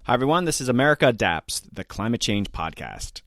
Hi, everyone. This is America Adapts, the climate change podcast.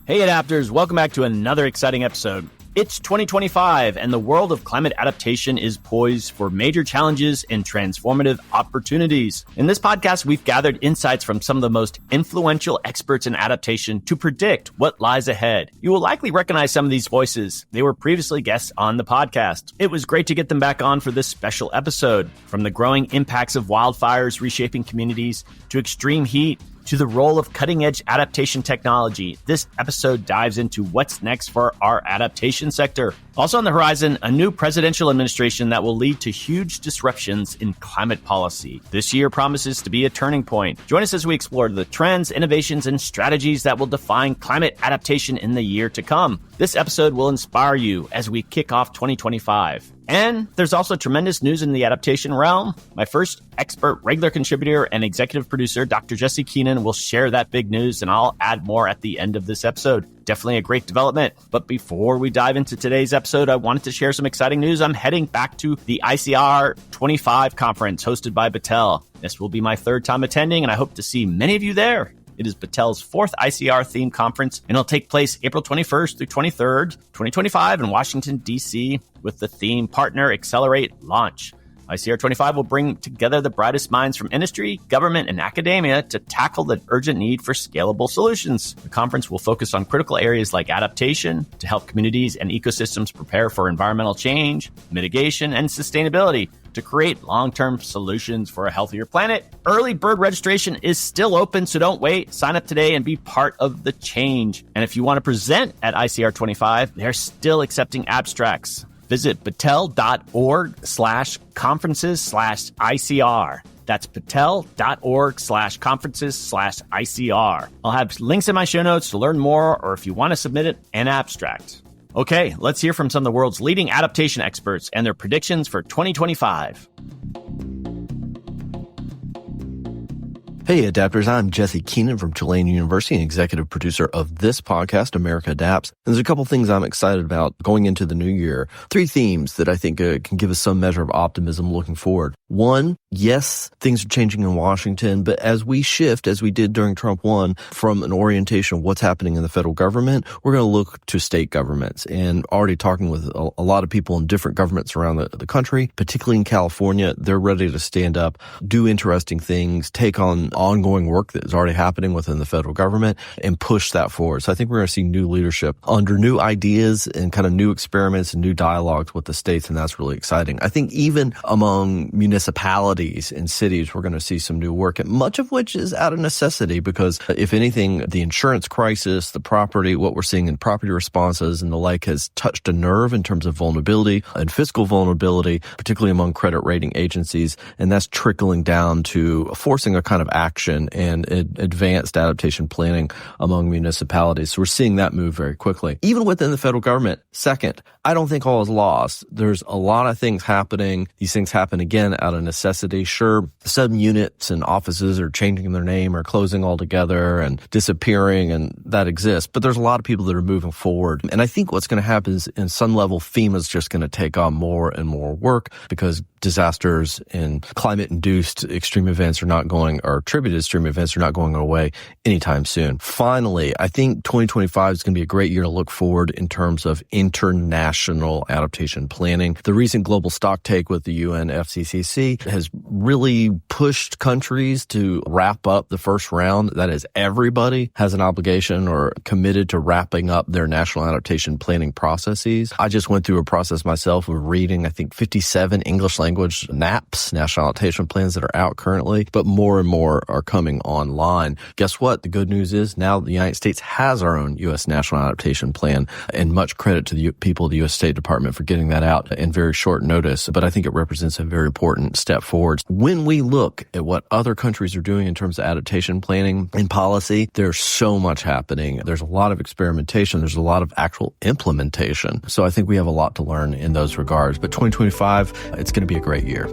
Hey, Adapters. Welcome back to another exciting episode. It's 2025, and the world of climate adaptation is poised for major challenges and transformative opportunities. In this podcast, we've gathered insights from some of the most influential experts in adaptation to predict what lies ahead. You will likely recognize some of these voices. They were previously guests on the podcast. It was great to get them back on for this special episode. From the growing impacts of wildfires reshaping communities to extreme heat, to the role of cutting-edge adaptation technology, this episode dives into what's next for our adaptation sector. Also on the horizon, a new presidential administration that will lead to huge disruptions in climate policy. This year promises to be a turning point. Join us as we explore the trends, innovations, and strategies that will define climate adaptation in the year to come. This episode will inspire you as we kick off 2025. And there's also tremendous news in the adaptation realm. My first expert regular contributor and executive producer, Dr. Jesse Keenan, will share that big news, and I'll add more at the end of this episode. Definitely a great development. But before we dive into today's episode, I wanted to share some exciting news. I'm heading back to the ICR 25 conference hosted by Battelle. This will be my third time attending, and I hope to see many of you there. It is Battelle's fourth ICR-themed conference, and it'll take place April 21st through 23rd, 2025 in Washington, D.C., with the theme Partner, Accelerate, Launch. ICR 25 will bring together the brightest minds from industry, government, and academia to tackle the urgent need for scalable solutions. The conference will focus on critical areas like adaptation to help communities and ecosystems prepare for environmental change, mitigation, and sustainability to create long-term solutions for a healthier planet. Early bird registration is still open, so don't wait. Sign up today and be part of the change. And if you want to present at ICR 25, they're still accepting abstracts. Visit battelle.org/conferences/ICR. That's battelle.org/conferences/ICR. I'll have links in my show notes to learn more, or if you want to submit an abstract. Okay, let's hear from some of the world's leading adaptation experts and their predictions for 2025. Hey, Adapters, I'm Jesse Keenan from Tulane University and executive producer of this podcast, America Adapts. And there's a couple things I'm excited about going into the new year. 3 themes that I think can give us some measure of optimism looking forward. One, yes, things are changing in Washington, but as we shift, as we did during Trump 1, from an orientation of what's happening in the federal government, we're going to look to state governments. And already talking with a lot of people in different governments around the country, particularly in California, they're ready to stand up, do interesting things, take on ongoing work that is already happening within the federal government and push that forward. So I think we're going to see new leadership under new ideas and kind of new experiments and new dialogues with the states, and that's really exciting. I think even among municipalities and cities, we're going to see some new work, and much of which is out of necessity because, if anything, the insurance crisis, the property, what we're seeing in property responses and the like has touched a nerve in terms of vulnerability and fiscal vulnerability, particularly among credit rating agencies, and that's trickling down to forcing a kind of action and advanced adaptation planning among municipalities. So we're seeing that move very quickly. Even within the federal government, second, I don't think all is lost. There's a lot of things happening. These things happen, again, out of necessity. Sure, some units and offices are changing their name or closing altogether and disappearing, and that exists. But there's a lot of people that are moving forward. And I think what's going to happen is, in some level, FEMA's just going to take on more and more work because disasters and climate-induced extreme events or attributed extreme events are not going away anytime soon. Finally, I think 2025 is going to be a great year to look forward in terms of international adaptation planning. The recent global stocktake with the UNFCCC has really pushed countries to wrap up the first round. That is, everybody has an obligation or committed to wrapping up their national adaptation planning processes. I just went through a process myself of reading, I think, 57 English language NAPs, National Adaptation Plans, that are out currently, but more and more are coming online. Guess what? The good news is now the United States has our own U.S. National Adaptation Plan, and much credit to the people of the U.S. State Department for getting that out in very short notice. But I think it represents a very important step forward. When we look at what other countries are doing in terms of adaptation planning and policy, there's so much happening. There's a lot of experimentation. There's a lot of actual implementation. So I think we have a lot to learn in those regards. But 2025, it's going to be a great year.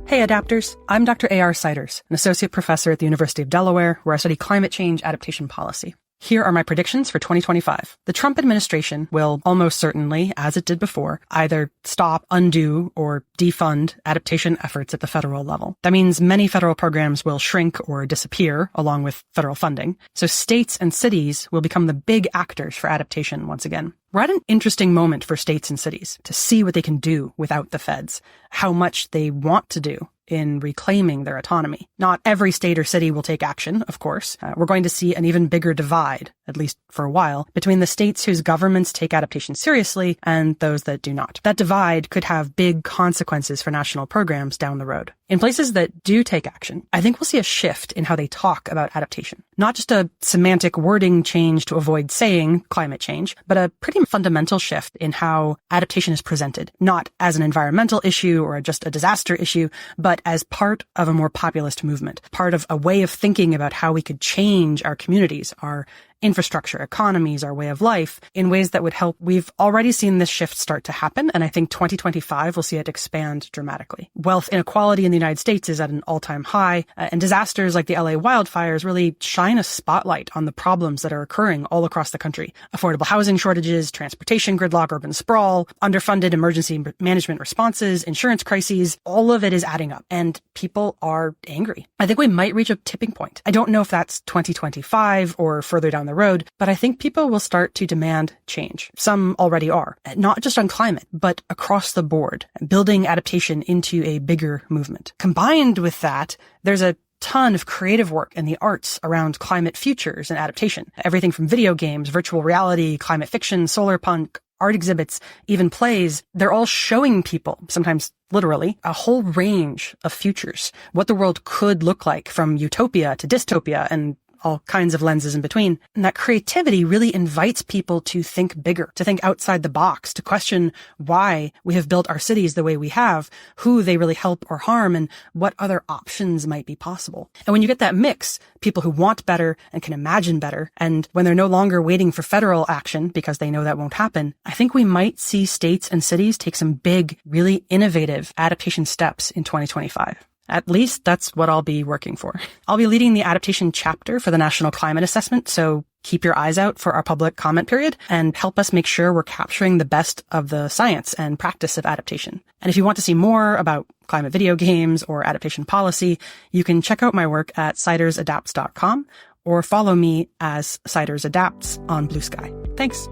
Hey adapters, I'm Dr. A.R. Siders, an associate professor at the University of Delaware, where I study climate change adaptation policy. Here are my predictions for 2025. The Trump administration will almost certainly, as it did before, either stop, undo, or defund adaptation efforts at the federal level. That means many federal programs will shrink or disappear along with federal funding. So states and cities will become the big actors for adaptation once again. We're at an interesting moment for states and cities to see what they can do without the feds, how much they want to do in reclaiming their autonomy. Not every state or city will take action, of course. We're going to see an even bigger divide, at least for a while, between the states whose governments take adaptation seriously and those that do not. That divide could have big consequences for national programs down the road. In places that do take action, I think we'll see a shift in how they talk about adaptation. Not just a semantic wording change to avoid saying climate change, but a pretty fundamental shift in how adaptation is presented. Not as an environmental issue or just a disaster issue, but as part of a more populist movement, part of a way of thinking about how we could change our communities, our infrastructure, economies, our way of life in ways that would help. We've already seen this shift start to happen, and I think 2025 will see it expand dramatically. Wealth inequality in the United States is at an all-time high, and disasters like the LA wildfires really shine a spotlight on the problems that are occurring all across the country. Affordable housing shortages, transportation gridlock, urban sprawl, underfunded emergency management responses, insurance crises, all of it is adding up, and people are angry. I think we might reach a tipping point. I don't know if that's 2025 or further down the road, but I think people will start to demand change. Some already are, not just on climate, but across the board, building adaptation into a bigger movement. Combined with that, there's a ton of creative work in the arts around climate futures and adaptation. Everything from video games, virtual reality, climate fiction, solar punk, art exhibits, even plays. They're all showing people, sometimes literally, a whole range of futures. What the world could look like from utopia to dystopia and all kinds of lenses in between. And that creativity really invites people to think bigger, to think outside the box, to question why we have built our cities the way we have, who they really help or harm, and what other options might be possible. And when you get that mix, people who want better and can imagine better, and when they're no longer waiting for federal action because they know that won't happen, I think we might see states and cities take some big, really innovative adaptation steps in 2025. At least that's what I'll be working for. I'll be leading the adaptation chapter for the National Climate Assessment, so keep your eyes out for our public comment period and help us make sure we're capturing the best of the science and practice of adaptation. And if you want to see more about climate video games or adaptation policy, you can check out my work at cidersadapts.com or follow me as Siders Adapts on Blue Sky. Thanks.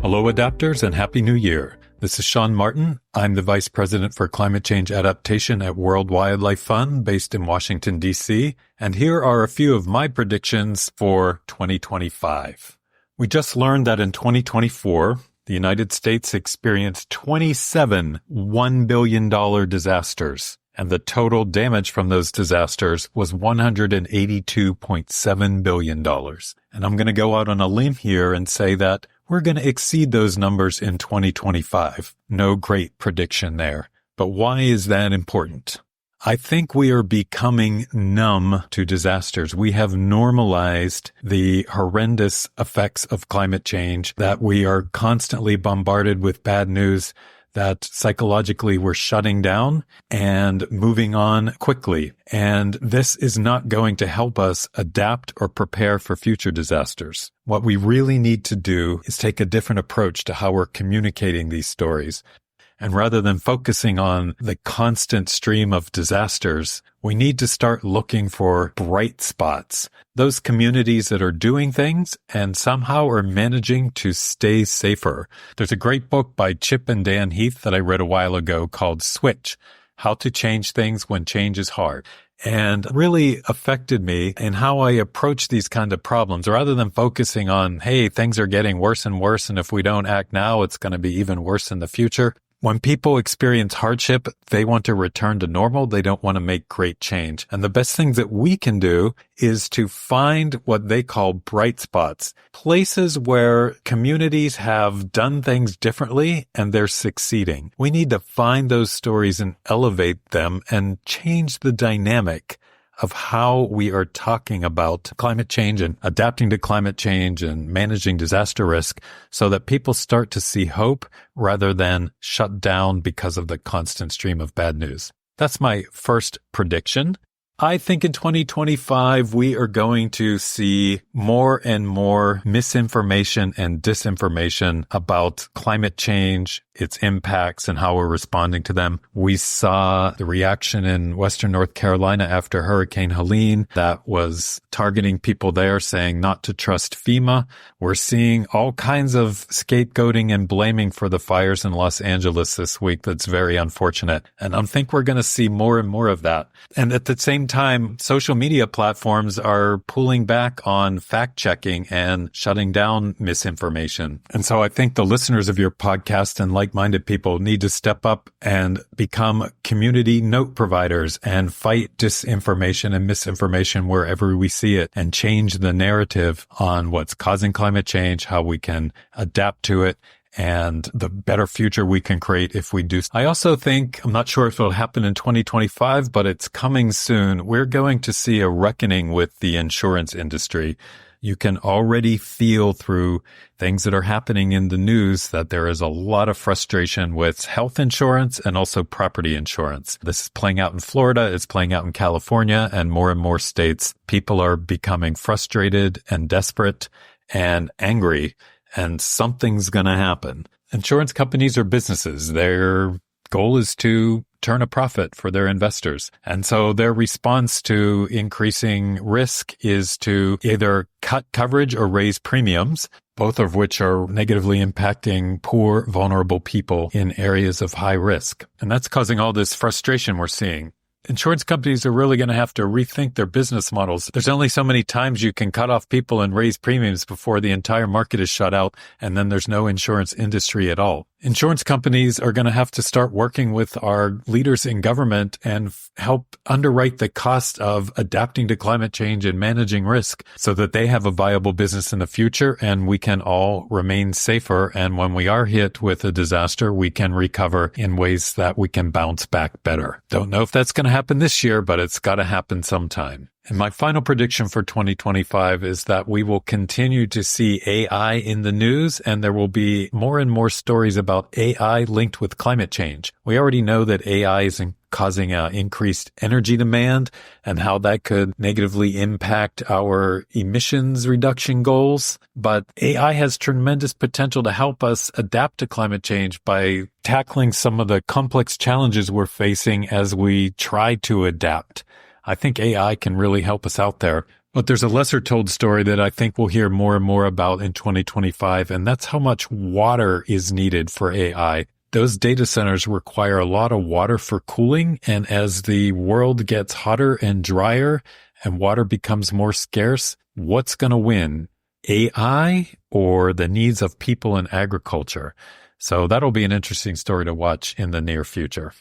Hello, adapters, and Happy New Year. This is Shaun Martin. I'm the Vice President for Climate Change Adaptation at World Wildlife Fund, based in Washington, D.C., and here are a few of my predictions for 2025. We just learned that in 2024, the United States experienced 27 $1 billion disasters, and the total damage from those disasters was $182.7 billion. And I'm going to go out on a limb here and say that we're going to exceed those numbers in 2025. No great prediction there. But why is that important? I think we are becoming numb to disasters. We have normalized the horrendous effects of climate change, that we are constantly bombarded with bad news, that psychologically we're shutting down and moving on quickly. And this is not going to help us adapt or prepare for future disasters. What we really need to do is take a different approach to how we're communicating these stories. And rather than focusing on the constant stream of disasters, we need to start looking for bright spots, those communities that are doing things and somehow are managing to stay safer. There's a great book by Chip and Dan Heath that I read a while ago called Switch: How to Change Things When Change is Hard, and really affected me in how I approach these kind of problems. Rather than focusing on, hey, things are getting worse and worse, and if we don't act now, it's going to be even worse in the future. When people experience hardship, they want to return to normal. They don't want to make great change. And the best thing that we can do is to find what they call bright spots, places where communities have done things differently and they're succeeding. We need to find those stories and elevate them and change the dynamic of how we are talking about climate change and adapting to climate change and managing disaster risk so that people start to see hope rather than shut down because of the constant stream of bad news. That's my first prediction. I think in 2025, we are going to see more and more misinformation and disinformation about climate change, its impacts, and how we're responding to them. We saw the reaction in Western North Carolina after Hurricane Helene that was targeting people there saying not to trust FEMA. We're seeing all kinds of scapegoating and blaming for the fires in Los Angeles this week. That's very unfortunate. And I think we're going to see more and more of that. And at the same time, social media platforms are pulling back on fact-checking and shutting down misinformation. And so I think the listeners of your podcast and like-minded people need to step up and become community note providers and fight disinformation and misinformation wherever we see it and change the narrative on what's causing climate change, how we can adapt to it, and the better future we can create if we do. I also think, I'm not sure if it'll happen in 2025, but it's coming soon. We're going to see a reckoning with the insurance industry. You can already feel through things that are happening in the news that there is a lot of frustration with health insurance and also property insurance. This is playing out in Florida, it's playing out in California, and more states. People are becoming frustrated and desperate and angry, and something's going to happen. Insurance companies are businesses. Their goal is to turn a profit for their investors. And so their response to increasing risk is to either cut coverage or raise premiums, both of which are negatively impacting poor, vulnerable people in areas of high risk. And that's causing all this frustration we're seeing. Insurance companies are really going to have to rethink their business models. There's only so many times you can cut off people and raise premiums before the entire market is shut out, and then there's no insurance industry at all. Insurance companies are going to have to start working with our leaders in government and help underwrite the cost of adapting to climate change and managing risk so that they have a viable business in the future and we can all remain safer. And when we are hit with a disaster, we can recover in ways that we can bounce back better. Don't know if that's going to happen this year, but it's got to happen sometime. And my final prediction for 2025 is that we will continue to see AI in the news, and there will be more and more stories about AI linked with climate change. We already know that AI is causing increased energy demand and how that could negatively impact our emissions reduction goals. But AI has tremendous potential to help us adapt to climate change by tackling some of the complex challenges we're facing as we try to adapt. I think AI can really help us out there. But there's a lesser told story that I think we'll hear more and more about in 2025, and that's how much water is needed for AI. Those data centers require a lot of water for cooling, and as the world gets hotter and drier and water becomes more scarce, what's going to win? AI or the needs of people in agriculture? So that'll be an interesting story to watch in the near future.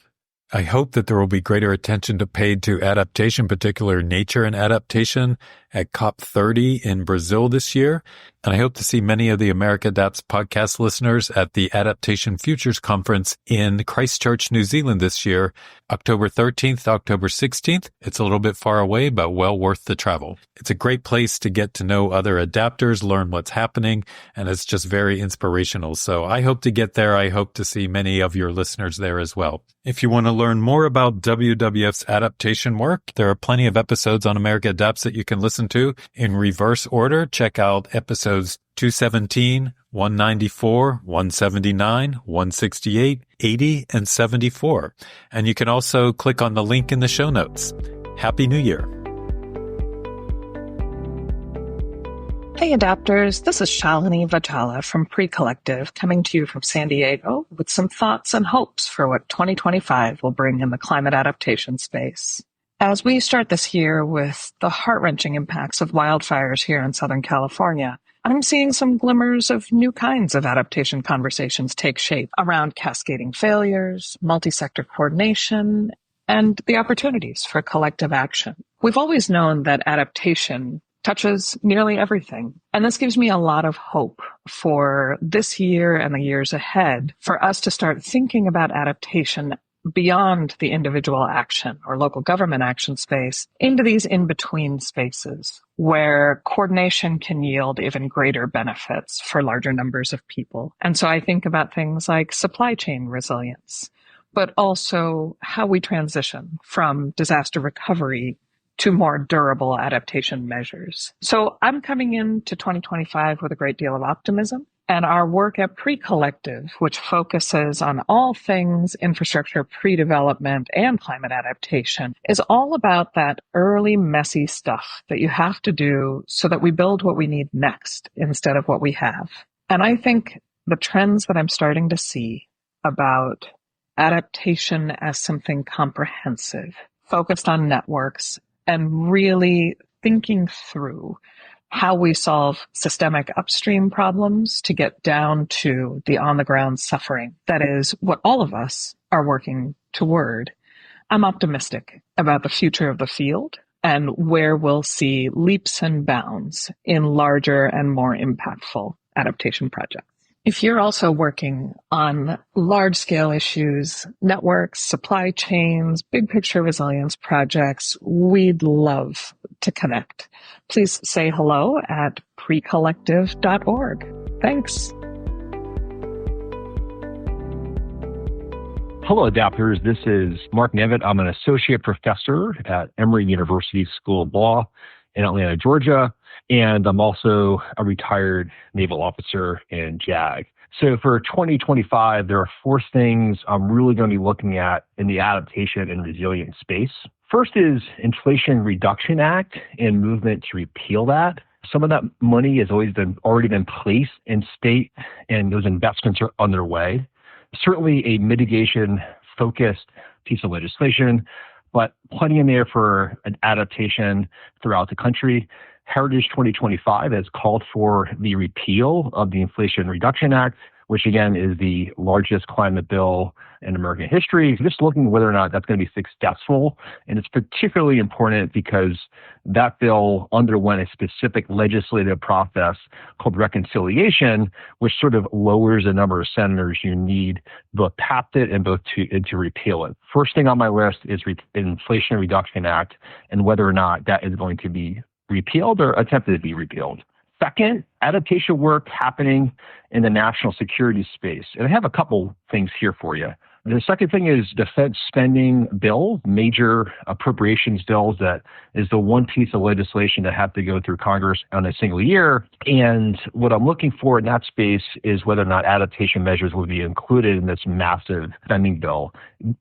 I hope that there will be greater attention paid to adaptation, particularly nature and adaptation, at COP30 in Brazil this year. And I hope to see many of the America Adapts podcast listeners at the Adaptation Futures Conference in Christchurch, New Zealand this year, October 13th, October 16th. It's a little bit far away, but well worth the travel. It's a great place to get to know other adapters, learn what's happening, and it's just very inspirational. So I hope to get there. I hope to see many of your listeners there as well. If you want to learn more about WWF's adaptation work, there are plenty of episodes on America Adapts that you can listen to in reverse order. Check out episodes 217, 194, 179, 168, 80, and 74. And you can also click on the link in the show notes. Happy New Year. Hey adapters, this is Shalini Vajjhala from Pre-Collective, coming to you from San Diego with some thoughts and hopes for what 2025 will bring in the climate adaptation space. As we start this year with the heart-wrenching impacts of wildfires here in Southern California, I'm seeing some glimmers of new kinds of adaptation conversations take shape around cascading failures, multi-sector coordination, and the opportunities for collective action. We've always known that adaptation touches nearly everything. And this gives me a lot of hope for this year and the years ahead for us to start thinking about adaptation beyond the individual action or local government action space into these in-between spaces where coordination can yield even greater benefits for larger numbers of people. And so I think about things like supply chain resilience, but also how we transition from disaster recovery to more durable adaptation measures. So I'm coming into 2025 with a great deal of optimism. And our work at Pre-Collective, which focuses on all things infrastructure pre-development and climate adaptation, is all about that early messy stuff that you have to do so that we build what we need next instead of what we have. And I think the trends that I'm starting to see about adaptation as something comprehensive, focused on networks, and really thinking through how we solve systemic upstream problems to get down to the on-the-ground suffering. That is what all of us are working toward. I'm optimistic about the future of the field and where we'll see leaps and bounds in larger and more impactful adaptation projects. If you're also working on large-scale issues, networks, supply chains, big picture resilience projects, we'd love to connect. Please say hello at precollective.org. Thanks. Hello, Adapters. This is Mark Nevitt. I'm an associate professor at Emory University School of Law in Atlanta, Georgia, and I'm also a retired naval officer in JAG. So for 2025, there are 4 things I'm really going to be looking at in the adaptation and resilience space. First is Inflation Reduction Act and movement to repeal that. Some of that money has already been placed in state, and those investments are underway. Certainly a mitigation-focused piece of legislation, but plenty in there for an adaptation throughout the country. Heritage 2025 has called for the repeal of the Inflation Reduction Act, which again is the largest climate bill in American history. Just looking at whether or not that's going to be successful. And it's particularly important because that bill underwent a specific legislative process called reconciliation, which sort of lowers the number of senators you need both pass it and to repeal it. First thing on my list is Inflation Reduction Act and whether or not that is going to be repealed or attempted to be repealed. Second, adaptation work happening in the national security space. And I have a couple things here for you. The second thing is defense spending bill, major appropriations bills. That is the one piece of legislation that have to go through Congress on a single year. And what I'm looking for in that space is whether or not adaptation measures will be included in this massive spending bill.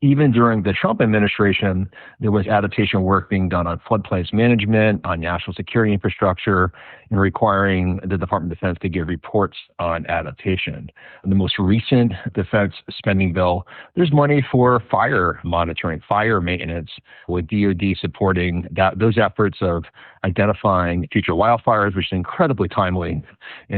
Even during the Trump administration, there was adaptation work being done on floodplains management, on national security infrastructure, and requiring the Department of Defense to give reports on adaptation. In the most recent defense spending bill, there's money for fire monitoring, fire maintenance, with DoD supporting those efforts of identifying future wildfires, which is incredibly timely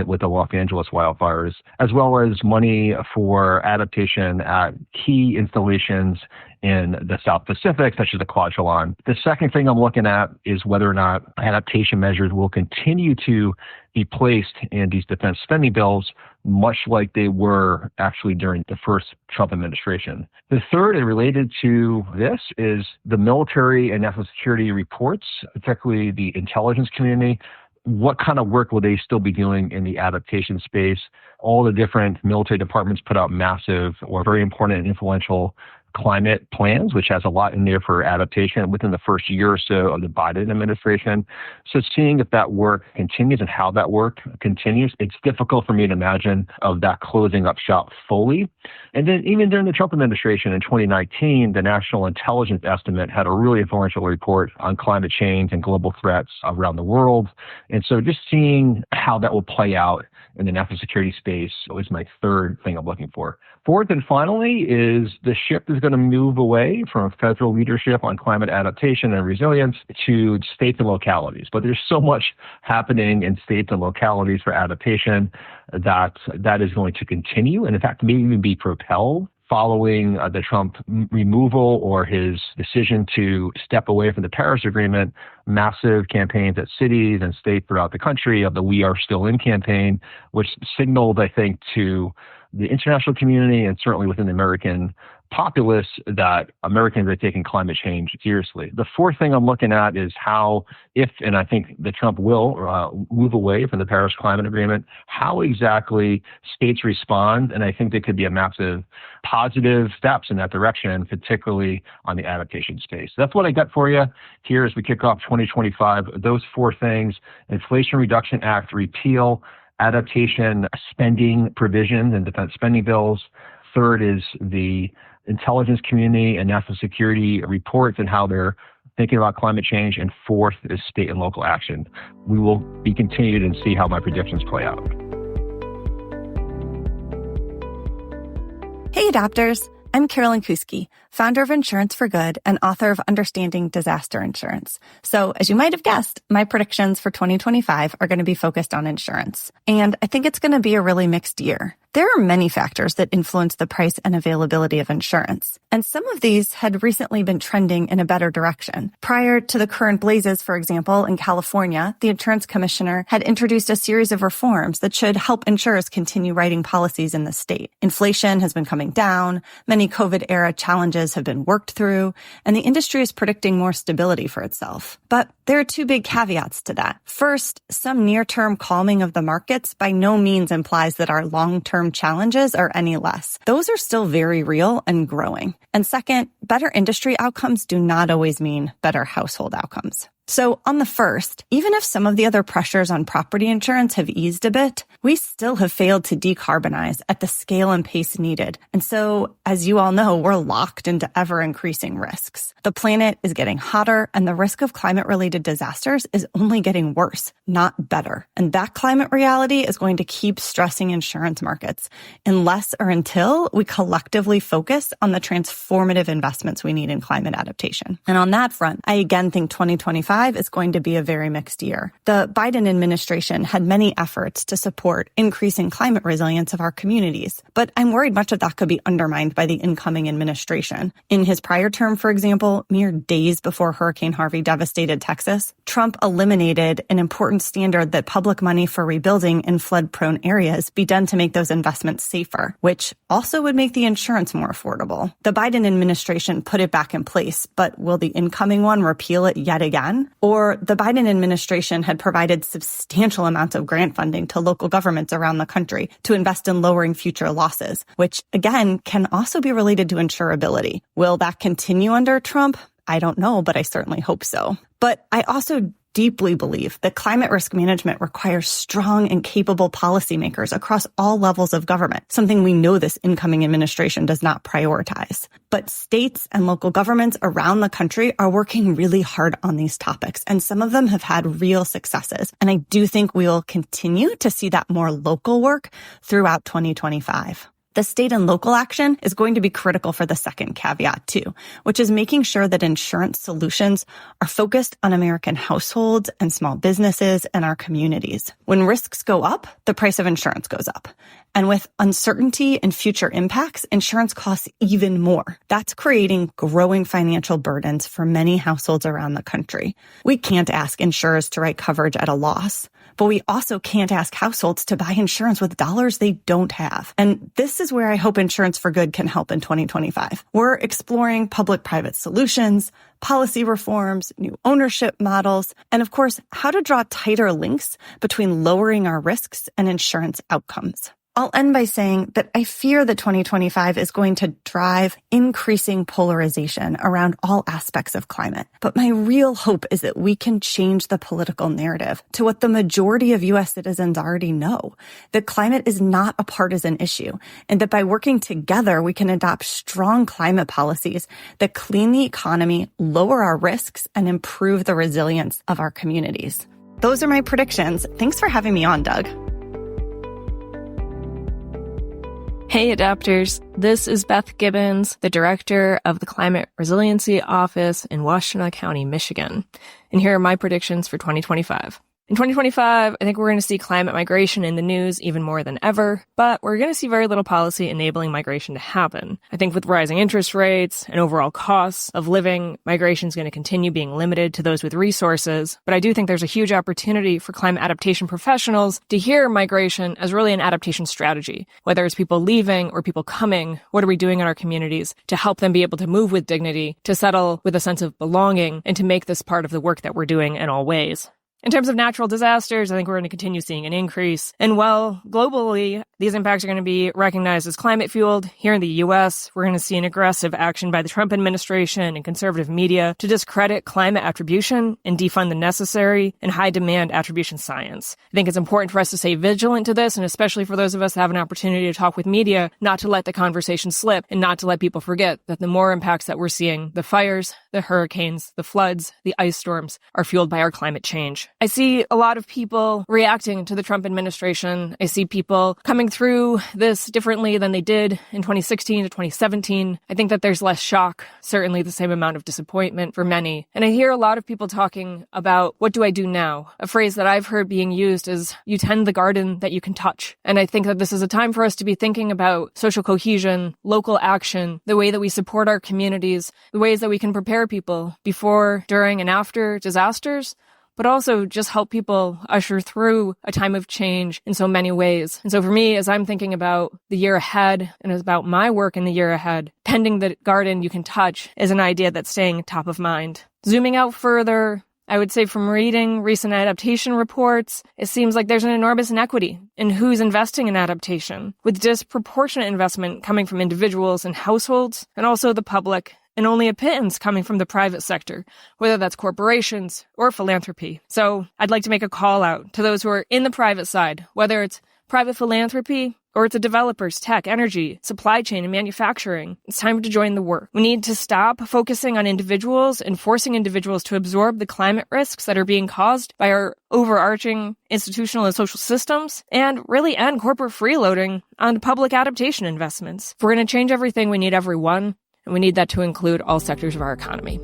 with the Los Angeles wildfires, as well as money for adaptation at key installations in the South Pacific, such as the Kwajalein. The second thing I'm looking at is whether or not adaptation measures will continue to be placed in these defense spending bills, much like they were actually during the first Trump administration. The third, and related to this, is the military and national security reports, particularly the intelligence community. What kind of work will they still be doing in the adaptation space? All the different military departments put out massive or very important and influential climate plans, which has a lot in there for adaptation within the first year or so of the Biden administration. So seeing if that work continues and how that work continues, it's difficult for me to imagine of that closing up shop fully. And then even during the Trump administration in 2019, the National Intelligence Estimate had a really influential report on climate change and global threats around the world. And so just seeing how that will play out in the national security space is my third thing I'm looking for. Fourth and finally is the ship is going to move away from federal leadership on climate adaptation and resilience to states and localities. But there's so much happening in states and localities for adaptation that is going to continue, and in fact may even be propelled following the Trump removal or his decision to step away from the Paris Agreement. Massive campaigns at cities and states throughout the country of the We Are Still In campaign, which signaled, I think, to the international community and certainly within the American populace that Americans are taking climate change seriously. The fourth thing I'm looking at is how, if, and I think that Trump will move away from the Paris Climate Agreement, how exactly states respond. And I think there could be a massive positive steps in that direction, particularly on the adaptation space. So that's what I got for you here as we kick off 2025. Those four things: Inflation Reduction Act repeal, adaptation spending provisions and defense spending bills. Third is the intelligence community and national security reports and how they're thinking about climate change. And fourth is state and local action. We will be continued and see how my predictions play out. Hey, Adapters. I'm Carolyn Kousky, founder of Insurance for Good and author of Understanding Disaster Insurance. So, as you might have guessed, my predictions for 2025 are going to be focused on insurance. And I think it's going to be a really mixed year. There are many factors that influence the price and availability of insurance, and some of these had recently been trending in a better direction. Prior to the current blazes, for example, in California, the insurance commissioner had introduced a series of reforms that should help insurers continue writing policies in the state. Inflation has been coming down, many COVID-era challenges have been worked through, and the industry is predicting more stability for itself. But there are two big caveats to that. First, some near-term calming of the markets by no means implies that our long-term challenges are any less. Those are still very real and growing. And second, better industry outcomes do not always mean better household outcomes. So on the first, even if some of the other pressures on property insurance have eased a bit, we still have failed to decarbonize at the scale and pace needed. And so, as you all know, we're locked into ever-increasing risks. The planet is getting hotter, and the risk of climate-related disasters is only getting worse, not better. And that climate reality is going to keep stressing insurance markets unless or until we collectively focus on the transformative investments we need in climate adaptation. And on that front, I again think 2025 is going to be a very mixed year. The Biden administration had many efforts to support increasing climate resilience of our communities, but I'm worried much of that could be undermined by the incoming administration. In his prior term, for example, mere days before Hurricane Harvey devastated Texas, Trump eliminated an important standard that public money for rebuilding in flood-prone areas be done to make those investments safer, which also would make the insurance more affordable. The Biden administration put it back in place, but will the incoming one repeal it yet again? Or the Biden administration had provided substantial amounts of grant funding to local governments around the country to invest in lowering future losses, which again can also be related to insurability. Will that continue under Trump? I don't know, but I certainly hope so. But I also deeply believe that climate risk management requires strong and capable policymakers across all levels of government, something we know this incoming administration does not prioritize. But states and local governments around the country are working really hard on these topics, and some of them have had real successes. And I do think we will continue to see that more local work throughout 2025. The state and local action is going to be critical for the second caveat too, which is making sure that insurance solutions are focused on American households and small businesses and our communities. When risks go up, the price of insurance goes up. And with uncertainty and future impacts, insurance costs even more. That's creating growing financial burdens for many households around the country. We can't ask insurers to write coverage at a loss, but we also can't ask households to buy insurance with dollars they don't have. And this is where I hope Insurance for Good can help in 2025. We're exploring public-private solutions, policy reforms, new ownership models, and of course, how to draw tighter links between lowering our risks and insurance outcomes. I'll end by saying that I fear that 2025 is going to drive increasing polarization around all aspects of climate. But my real hope is that we can change the political narrative to what the majority of U.S. citizens already know, that climate is not a partisan issue, and that by working together, we can adopt strong climate policies that clean the economy, lower our risks, and improve the resilience of our communities. Those are my predictions. Thanks for having me on, Doug. Hey, Adapters. This is Beth Gibbons, the director of the Climate Resiliency Office in Washtenaw County, Michigan. And here are my predictions for 2025. In 2025, I think we're going to see climate migration in the news even more than ever, but we're going to see very little policy enabling migration to happen. I think with rising interest rates and overall costs of living, migration is going to continue being limited to those with resources, but I do think there's a huge opportunity for climate adaptation professionals to hear migration as really an adaptation strategy. Whether it's people leaving or people coming, what are we doing in our communities to help them be able to move with dignity, to settle with a sense of belonging, and to make this part of the work that we're doing in all ways. In terms of natural disasters, I think we're going to continue seeing an increase. And while globally, these impacts are going to be recognized as climate-fueled, here in the U.S., we're going to see an aggressive action by the Trump administration and conservative media to discredit climate attribution and defund the necessary and high-demand attribution science. I think it's important for us to stay vigilant to this, and especially for those of us that have an opportunity to talk with media, not to let the conversation slip and not to let people forget that the more impacts that we're seeing, the fires, the hurricanes, the floods, the ice storms, are fueled by our climate change. I see a lot of people reacting to the Trump administration. I see people coming through this differently than they did in 2016 to 2017. I think that there's less shock, certainly the same amount of disappointment for many. And I hear a lot of people talking about, what do I do now? A phrase that I've heard being used is, you tend the garden that you can touch. And I think that this is a time for us to be thinking about social cohesion, local action, the way that we support our communities, the ways that we can prepare people before, during, and after disasters, but also just help people usher through a time of change in so many ways. And so for me, as I'm thinking about the year ahead and about my work in the year ahead, tending the garden you can touch is an idea that's staying top of mind. Zooming out further, I would say from reading recent adaptation reports, it seems like there's an enormous inequity in who's investing in adaptation, with disproportionate investment coming from individuals and households, and also the public, and only a pittance coming from the private sector, whether that's corporations or philanthropy. So I'd like to make a call out to those who are in the private side, whether it's private philanthropy or it's the developers, tech, energy, supply chain, and manufacturing. It's time to join the work. We need to stop focusing on individuals and forcing individuals to absorb the climate risks that are being caused by our overarching institutional and social systems, and really end corporate freeloading on public adaptation investments. If we're going to change everything, we need everyone. And we need that to include all sectors of our economy.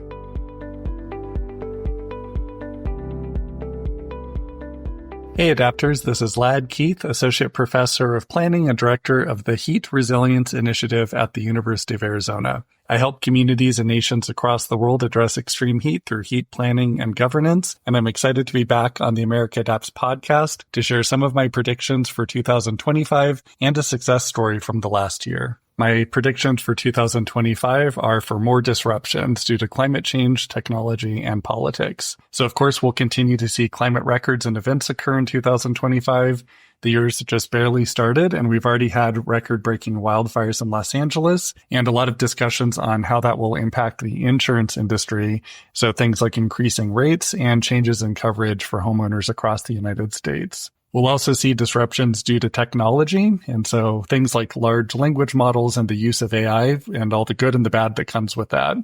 Hey Adapters, this is Lad Keith, Associate Professor of Planning and Director of the Heat Resilience Initiative at the University of Arizona. I help communities and nations across the world address extreme heat through heat planning and governance, and I'm excited to be back on the America Adapts podcast to share some of my predictions for 2025 and a success story from the last year. My predictions for 2025 are for more disruptions due to climate change, technology, and politics. So, of course, we'll continue to see climate records and events occur in 2025. The year's just barely started, and we've already had record-breaking wildfires in Los Angeles, and a lot of discussions on how that will impact the insurance industry. So things like increasing rates and changes in coverage for homeowners across the United States. We'll also see disruptions due to technology, and so things like large language models and the use of AI and all the good and the bad that comes with that.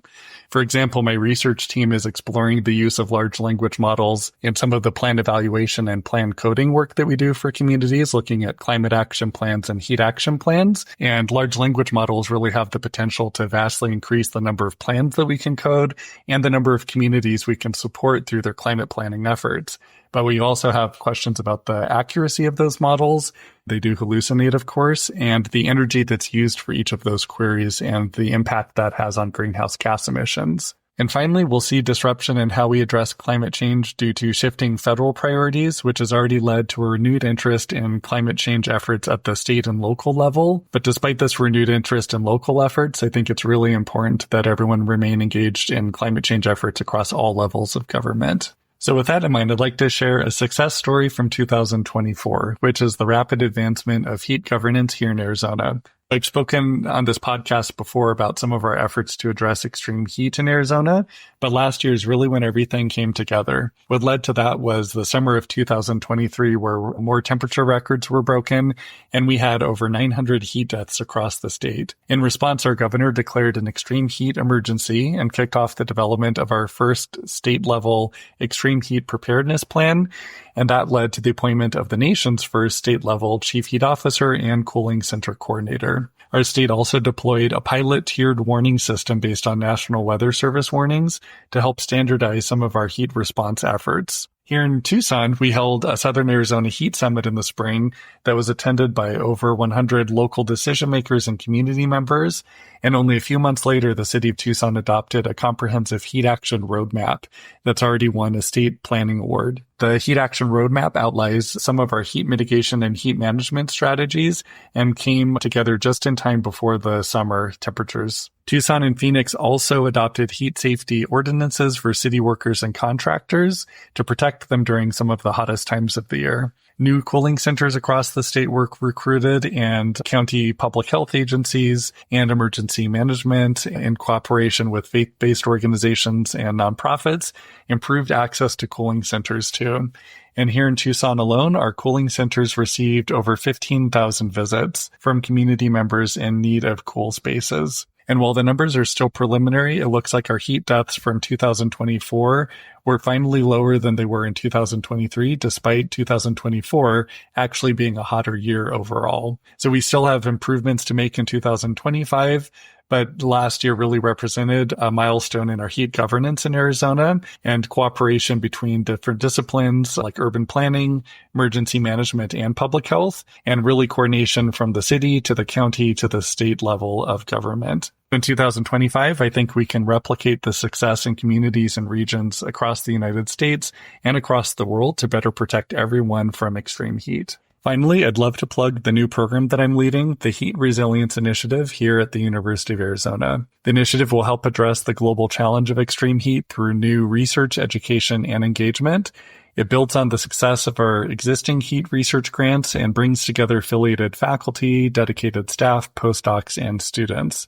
For example, my research team is exploring the use of large language models in some of the plan evaluation and plan coding work that we do for communities, looking at climate action plans and heat action plans. And large language models really have the potential to vastly increase the number of plans that we can code and the number of communities we can support through their climate planning efforts. But we also have questions about the accuracy of those models. They do hallucinate, of course, and the energy that's used for each of those queries and the impact that has on greenhouse gas emissions. And finally, we'll see disruption in how we address climate change due to shifting federal priorities, which has already led to a renewed interest in climate change efforts at the state and local level. But despite this renewed interest in local efforts, I think it's really important that everyone remain engaged in climate change efforts across all levels of government. So with that in mind, I'd like to share a success story from 2024, which is the rapid advancement of heat governance here in Arizona. I've spoken on this podcast before about some of our efforts to address extreme heat in Arizona, but last year is really when everything came together. What led to that was the summer of 2023, where more temperature records were broken, and we had over 900 heat deaths across the state. In response, our governor declared an extreme heat emergency and kicked off the development of our first state-level extreme heat preparedness plan, and that led to the appointment of the nation's first state-level chief heat officer and cooling center coordinator. Our state also deployed a pilot tiered warning system based on National Weather Service warnings to help standardize some of our heat response efforts. Here in Tucson, we held a Southern Arizona Heat Summit in the spring that was attended by over 100 local decision makers and community members. And only a few months later, the city of Tucson adopted a comprehensive heat action roadmap that's already won a state planning award. The heat action roadmap outlines some of our heat mitigation and heat management strategies and came together just in time before the summer temperatures. Tucson and Phoenix also adopted heat safety ordinances for city workers and contractors to protect them during some of the hottest times of the year. New cooling centers across the state were recruited, and county public health agencies and emergency management, in cooperation with faith-based organizations and nonprofits, improved access to cooling centers too. And here in Tucson alone, our cooling centers received over 15,000 visits from community members in need of cool spaces. And while the numbers are still preliminary, it looks like our heat deaths from 2024 were finally lower than they were in 2023, despite 2024 actually being a hotter year overall. So we still have improvements to make in 2025, but last year really represented a milestone in our heat governance in Arizona and cooperation between different disciplines like urban planning, emergency management, and public health, and really coordination from the city to the county to the state level of government. In 2025, I think we can replicate the success in communities and regions across the United States and across the world to better protect everyone from extreme heat. Finally, I'd love to plug the new program that I'm leading, the Heat Resilience Initiative here at the University of Arizona. The initiative will help address the global challenge of extreme heat through new research, education, and engagement. It builds on the success of our existing heat research grants and brings together affiliated faculty, dedicated staff, postdocs, and students.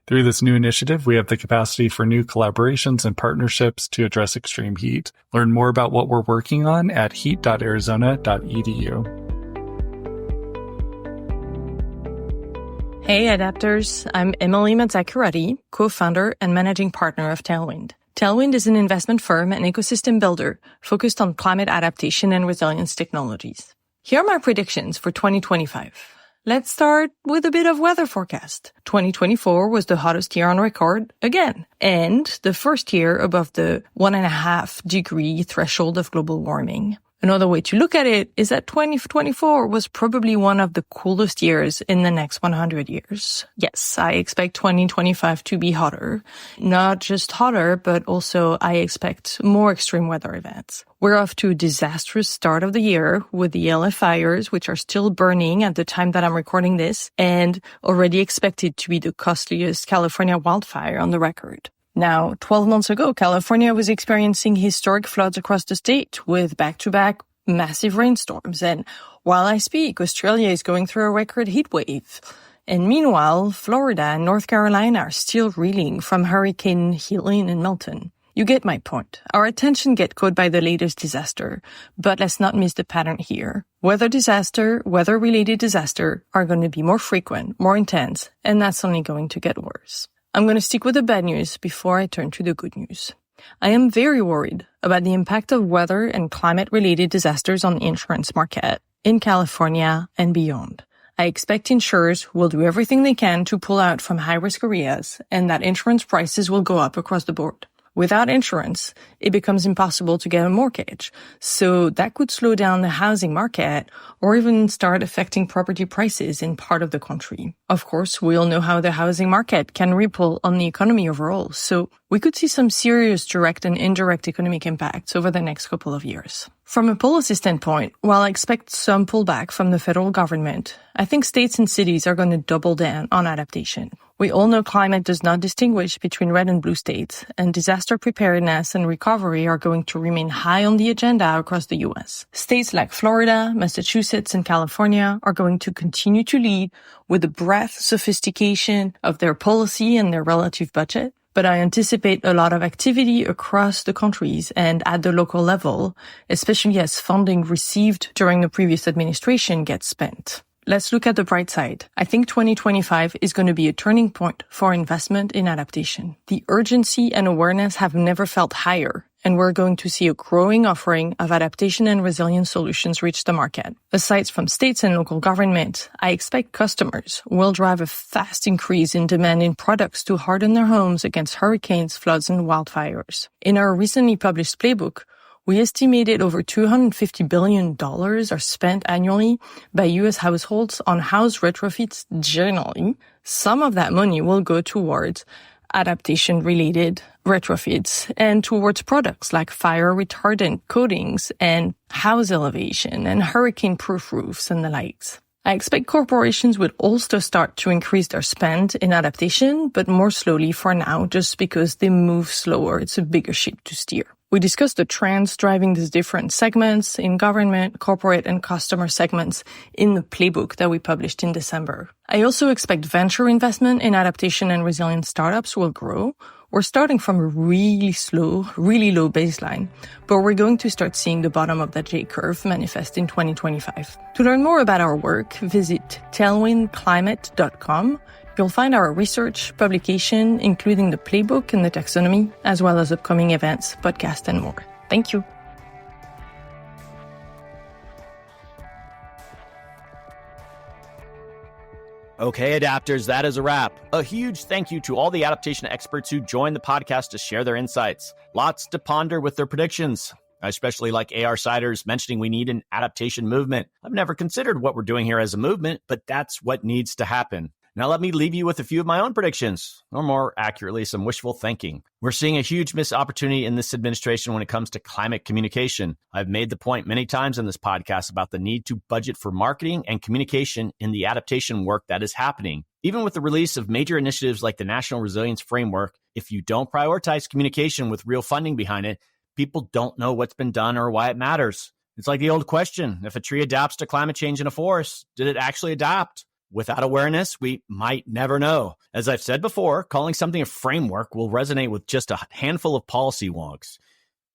Through this new initiative, we have the capacity for new collaborations and partnerships to address extreme heat. Learn more about what we're working on at heat.arizona.edu. Hey Adapters, I'm Emilie Mazzacurati, co-founder and managing partner of Tailwind. Tailwind is an investment firm and ecosystem builder focused on climate adaptation and resilience technologies. Here are my predictions for 2025. Let's start with a bit of weather forecast. 2024 was the hottest year on record again, and the first year above the 1.5 degree threshold of global warming. Another way to look at it is that 2024 was probably one of the coolest years in the next 100 years. Yes, I expect 2025 to be hotter. Not just hotter, but also I expect more extreme weather events. We're off to a disastrous start of the year with the LA fires, which are still burning at the time that I'm recording this, and already expected to be the costliest California wildfire on the record. Now, 12 months ago, California was experiencing historic floods across the state with back-to-back massive rainstorms. And while I speak, Australia is going through a record heat wave. And meanwhile, Florida and North Carolina are still reeling from Hurricane Helene and Milton. You get my point. Our attention gets caught by the latest disaster, but let's not miss the pattern here. Weather-related disaster are going to be more frequent, more intense, and that's only going to get worse. I'm going to stick with the bad news before I turn to the good news. I am very worried about the impact of weather and climate-related disasters on the insurance market in California and beyond. I expect insurers will do everything they can to pull out from high-risk areas and that insurance prices will go up across the board. Without insurance, it becomes impossible to get a mortgage, so that could slow down the housing market or even start affecting property prices in part of the country. Of course, we all know how the housing market can ripple on the economy overall, so we could see some serious direct and indirect economic impacts over the next couple of years. From a policy standpoint, while I expect some pullback from the federal government, I think states and cities are going to double down on adaptation. We all know climate does not distinguish between red and blue states, and disaster preparedness and recovery are going to remain high on the agenda across the U.S. States like Florida, Massachusetts, and California are going to continue to lead with the breadth, sophistication of their policy and their relative budget. But I anticipate a lot of activity across the countries and at the local level, especially as funding received during the previous administration gets spent. Let's look at the bright side. I think 2025 is going to be a turning point for investment in adaptation. The urgency and awareness have never felt higher, and we're going to see a growing offering of adaptation and resilience solutions reach the market. Aside from states and local government, I expect customers will drive a fast increase in demand in products to harden their homes against hurricanes, floods, and wildfires. In our recently published playbook, We estimated over $250 billion are spent annually by U.S. households on house retrofits generally. Some of that money will go towards adaptation-related retrofits and towards products like fire-retardant coatings and house elevation and hurricane-proof roofs and the likes. I expect corporations would also start to increase their spend in adaptation, but more slowly for now, just because they move slower. It's a bigger ship to steer. We discussed the trends driving these different segments in government, corporate, and customer segments in the playbook that we published in December. I also expect venture investment in adaptation and resilient startups will grow. We're starting from a really low baseline, but we're going to start seeing the bottom of that J-curve manifest in 2025. To learn more about our work, visit tailwindclimate.com. You'll find our research, publication, including the playbook and the taxonomy, as well as upcoming events, podcasts, and more. Thank you. Okay, adapters, that is a wrap. A huge thank you to all the adaptation experts who joined the podcast to share their insights. Lots to ponder with their predictions. I especially like AR Siders mentioning we need an adaptation movement. I've never considered what we're doing here as a movement, but that's what needs to happen. Now let me leave you with a few of my own predictions, or more accurately, some wishful thinking. We're seeing a huge missed opportunity in this administration when it comes to climate communication. I've made the point many times in this podcast about the need to budget for marketing and communication in the adaptation work that is happening. Even with the release of major initiatives like the National Resilience Framework, if you don't prioritize communication with real funding behind it, people don't know what's been done or why it matters. It's like the old question, if a tree adapts to climate change in a forest, did it actually adapt? Without awareness, we might never know. As I've said before, calling something a framework will resonate with just a handful of policy wonks.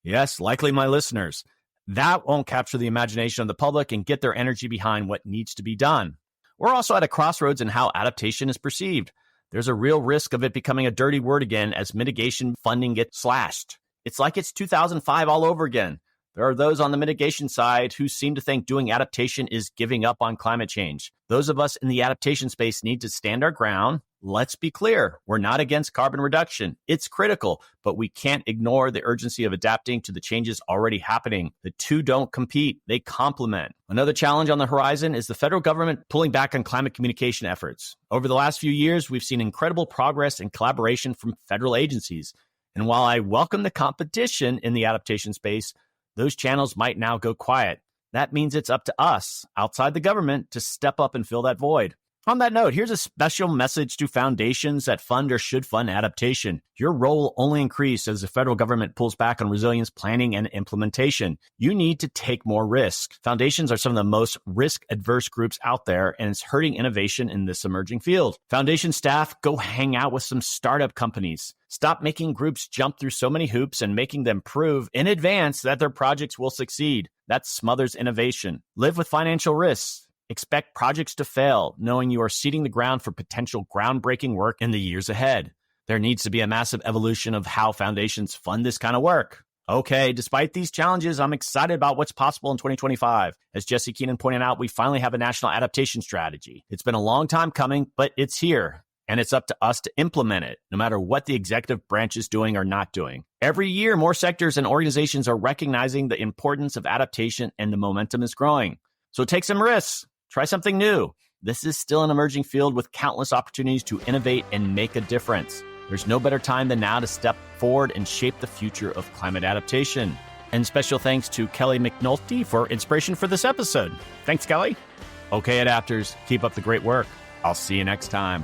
Yes, likely my listeners. That won't capture the imagination of the public and get their energy behind what needs to be done. We're also at a crossroads in how adaptation is perceived. There's a real risk of it becoming a dirty word again as mitigation funding gets slashed. It's like it's 2005 all over again. There are those on the mitigation side who seem to think doing adaptation is giving up on climate change. Those of us in the adaptation space need to stand our ground. Let's be clear. We're not against carbon reduction. It's critical, but we can't ignore the urgency of adapting to the changes already happening. The two don't compete. They complement. Another challenge on the horizon is the federal government pulling back on climate communication efforts. Over the last few years, we've seen incredible progress and collaboration from federal agencies. And while I welcome the competition in the adaptation space, those channels might now go quiet. That means it's up to us, outside the government, to step up and fill that void. On that note, here's a special message to foundations that fund or should fund adaptation. Your role will only increase as the federal government pulls back on resilience planning and implementation. You need to take more risk. Foundations are some of the most risk-adverse groups out there, and it's hurting innovation in this emerging field. Foundation staff, go hang out with some startup companies. Stop making groups jump through so many hoops and making them prove in advance that their projects will succeed. That smothers innovation. Live with financial risks. Expect projects to fail, knowing you are seeding the ground for potential groundbreaking work in the years ahead. There needs to be a massive evolution of how foundations fund this kind of work. Okay, despite these challenges, I'm excited about what's possible in 2025. As Jesse Keenan pointed out, we finally have a national adaptation strategy. It's been a long time coming, but it's here. And it's up to us to implement it, no matter what the executive branch is doing or not doing. Every year, more sectors and organizations are recognizing the importance of adaptation, and the momentum is growing. So take some risks. Try something new. This is still an emerging field with countless opportunities to innovate and make a difference. There's no better time than now to step forward and shape the future of climate adaptation. And special thanks to Kelly McNulty for inspiration for this episode. Thanks, Kelly. Okay, adapters, keep up the great work. I'll see you next time.